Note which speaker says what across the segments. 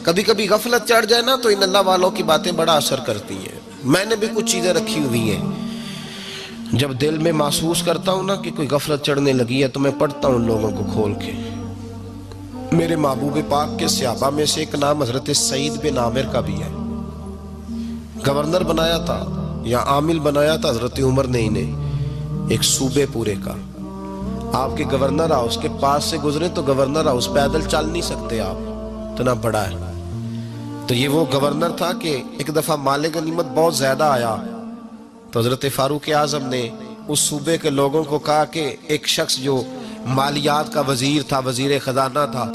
Speaker 1: کبھی کبھی غفلت چڑھ جائے نا تو ان اللہ والوں کی باتیں بڑا اثر کرتی ہیں. میں نے بھی کچھ چیزیں رکھی ہوئی ہیں، جب دل میں محسوس کرتا ہوں نا کہ کوئی غفلت چڑھنے لگی ہے تو میں پڑھتا ہوں لوگوں کو کھول کے. میرے محبوب پاک کے صحابہ میں سے ایک نام حضرت سعید بن عامر کا بھی ہے. گورنر بنایا تھا یا عامل بنایا تھا حضرت عمر نے انہیں ایک صوبے پورے کا. آپ کے گورنر ہاؤس کے پاس سے گزرے تو گورنر ہاؤس پیدل چل نہیں سکتے آپ، اتنا بڑا ہے. تو یہ وہ گورنر تھا کہ ایک دفعہ مال غنیمت بہت زیادہ آیا تو حضرت فاروق اعظم نے اس صوبے کے لوگوں کو کہا کہ ایک شخص جو مالیات کا وزیر تھا، وزیر خزانہ تھا،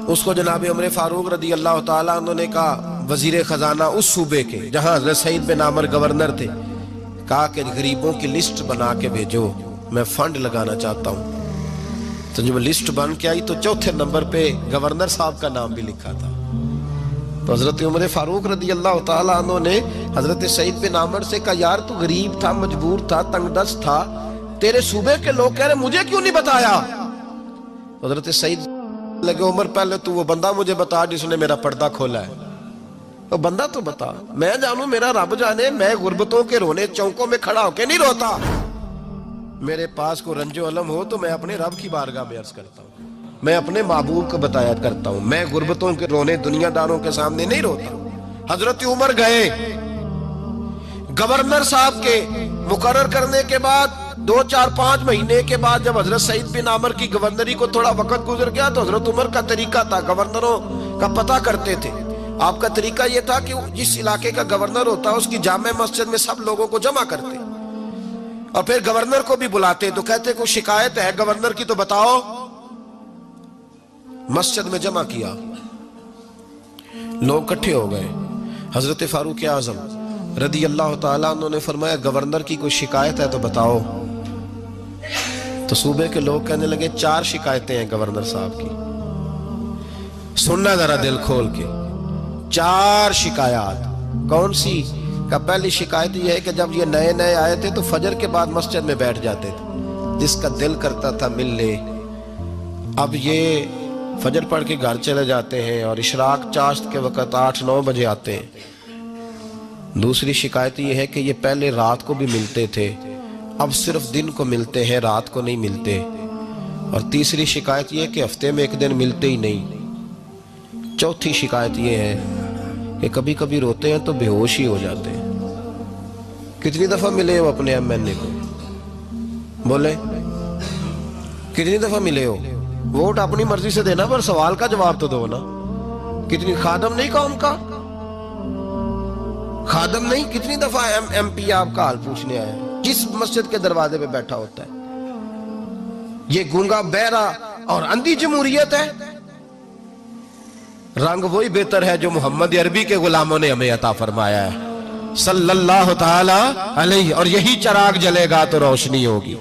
Speaker 1: اس کو جناب عمر فاروق رضی اللہ تعالیٰ عنہ نے کہا وزیر خزانہ اس صوبے کے جہاں حضرت سعید بن عامر گورنر تھے، کہا کہ غریبوں کی لسٹ بنا کے بھیجو، میں فنڈ لگانا چاہتا ہوں. تو جب لسٹ بن کے آئی تو چوتھے نمبر پہ گورنر صاحب کا نام بھی لکھا تھا. تو حضرت عمر فاروق رضی اللہ تعالیٰ عنہ نے حضرت سعید بن عامر سے کہا یار تو غریب تھا، مجبور تھا، تنگ دست تھا، تیرے صوبے کے لوگ کہہ رہے مجھے کیوں نہیں بتایا؟ حضرت سعید لگے عمر پہلے تو وہ بندہ مجھے بتا جس نے میرا پردہ کھولا ہے. تو بندہ تو بتا، میں جانوں میرا رب جانے، میں غربتوں کے رونے چوکوں میں کھڑا ہو کے نہیں روتا. میرے پاس کو رنج و علم ہو تو میں اپنے رب کی بارگاہ میں عرض کرتا ہوں، میں اپنے محبوب کو بتایا کرتا ہوں، میں غربتوں کے رونے دنیا داروں کے سامنے نہیں روتا. حضرت عمر گئے گورنر صاحب کے مقرر کرنے کے بعد 2-4-5 مہینے کے بعد جب حضرت سعید بن عامر کی گورنری کو تھوڑا وقت گزر گیا تو حضرت عمر کا طریقہ تھا، گورنروں کا پتہ کرتے تھے. آپ کا طریقہ یہ تھا کہ جس علاقے کا گورنر ہوتا اس کی جامع مسجد میں سب لوگوں کو جمع کرتے اور پھر گورنر کو بھی بلاتے تو کہتے کوئی شکایت ہے گورنر کی تو بتاؤ. مسجد میں جمع کیا، لوگ اکٹھے ہو گئے. حضرت فاروق اعظم رضی اللہ تعالیٰ عنہ نے فرمایا گورنر کی کوئی شکایت ہے تو بتاؤ. تو صوبے کے لوگ کہنے لگے 4 شکایتیں ہیں گورنر صاحب کی. سننا ذرا دل کھول کے، 4 شکایات. کون سی؟ کہ پہلی شکایت یہ ہے کہ جب یہ نئے نئے آئے تھے تو فجر کے بعد مسجد میں بیٹھ جاتے تھے، جس کا دل کرتا تھا مل لے. اب یہ فجر پڑھ کے گھر چلے جاتے ہیں اور اشراق چاشت کے وقت 8-9 بجے آتے ہیں. دوسری شکایت یہ ہے کہ یہ پہلے رات کو بھی ملتے تھے، اب صرف دن کو ملتے ہیں، رات کو نہیں ملتے. اور تیسری شکایت یہ ہے کہ ہفتے میں ایک دن ملتے ہی نہیں. چوتھی شکایت یہ ہے کہ کبھی کبھی روتے ہیں تو بے ہوش ہی ہو جاتے ہیں. کتنی دفعہ ملے ہو اپنے ایم این اے کو؟ بولے کتنی دفعہ ملے ہو؟ ووٹ اپنی مرضی سے دینا پر سوال کا جواب تو دو نا. کتنی خادم نہیں قوم کا؟ خادم نہیں، کتنی دفعہ ایم پی آپ کا حال پوچھنے آیا ہے جس مسجد کے دروازے پہ بیٹھا ہوتا ہے؟ یہ گونگا بہرا اور اندھی جمہوریت ہے؟ رنگ وہی بہتر ہے جو محمد عربی کے غلاموں نے ہمیں عطا فرمایا ہے صلی اللہ تعالی علیہ، اور یہی چراغ جلے گا تو روشنی ہوگی.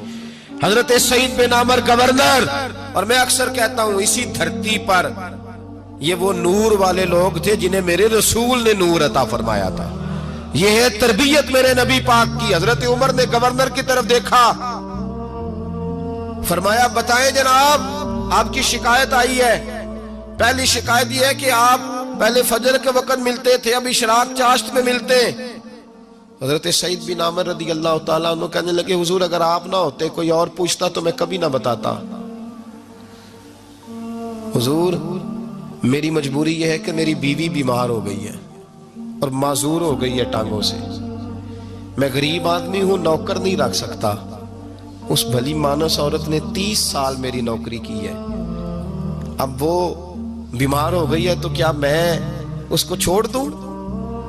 Speaker 1: حضرت سعید بن عامر گورنر، اور میں اکثر کہتا ہوں اسی دھرتی پر یہ وہ نور والے لوگ تھے جنہیں میرے رسول نے نور عطا فرمایا تھا. یہ ہے تربیت میرے نبی پاک کی. حضرت عمر نے گورنر کی طرف دیکھا، فرمایا بتائیں جناب آپ کی شکایت آئی ہے. پہلی شکایت یہ ہے کہ آپ پہلے فجر کے وقت ملتے تھے، اب اشراق چاشت میں ملتے. حضرت سعید بن عامر رضی اللہ تعالیٰ عنہ کہنے لگے حضور اگر آپ نہ ہوتے کوئی اور پوچھتا تو میں کبھی نہ بتاتا. حضور میری مجبوری یہ ہے کہ میری بیوی بیمار ہو گئی ہے اور معذور ہو گئی ہے ٹانگوں سے. میں غریب آدمی ہوں، نوکر نہیں رکھ سکتا. اس بھلی مانس عورت نے 30 سال میری نوکری کی ہے، اب وہ بیمار ہو گئی ہے تو کیا میں اس کو چھوڑ دوں؟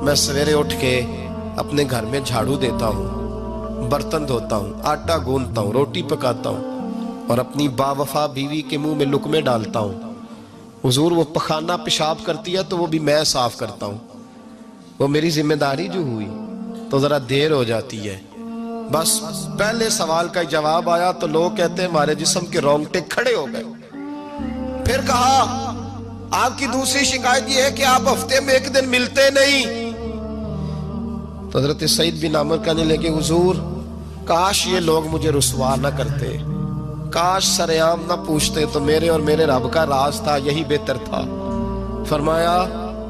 Speaker 1: میں سویرے اٹھ کے اپنے گھر میں جھاڑو دیتا ہوں، برتن دھوتا ہوں، آٹا گوندتا ہوں، روٹی پکاتا ہوں اور اپنی باوفا بیوی کے منہ میں لقمے ڈالتا ہوں. حضور وہ پخانہ پیشاب کرتی ہے تو وہ بھی میں صاف کرتا ہوں. وہ میری ذمہ داری جو ہوئی تو ذرا دیر ہو جاتی ہے. بس پہلے سوال کا جواب آیا تو لوگ کہتے ہیں ہمارے جسم کے رونگٹے کھڑے ہو گئے. پھر کہا آپ کی دوسری شکایت یہ ہے کہ آپ ہفتے میں ایک دن ملتے نہیں. تو حضرت سعید بن عامر کہنے لگے حضور کاش یہ لوگ مجھے رسوا نہ کرتے، کاش سرعام نہ پوچھتے تو میرے اور میرے رب کا راز تھا، یہی بہتر تھا. فرمایا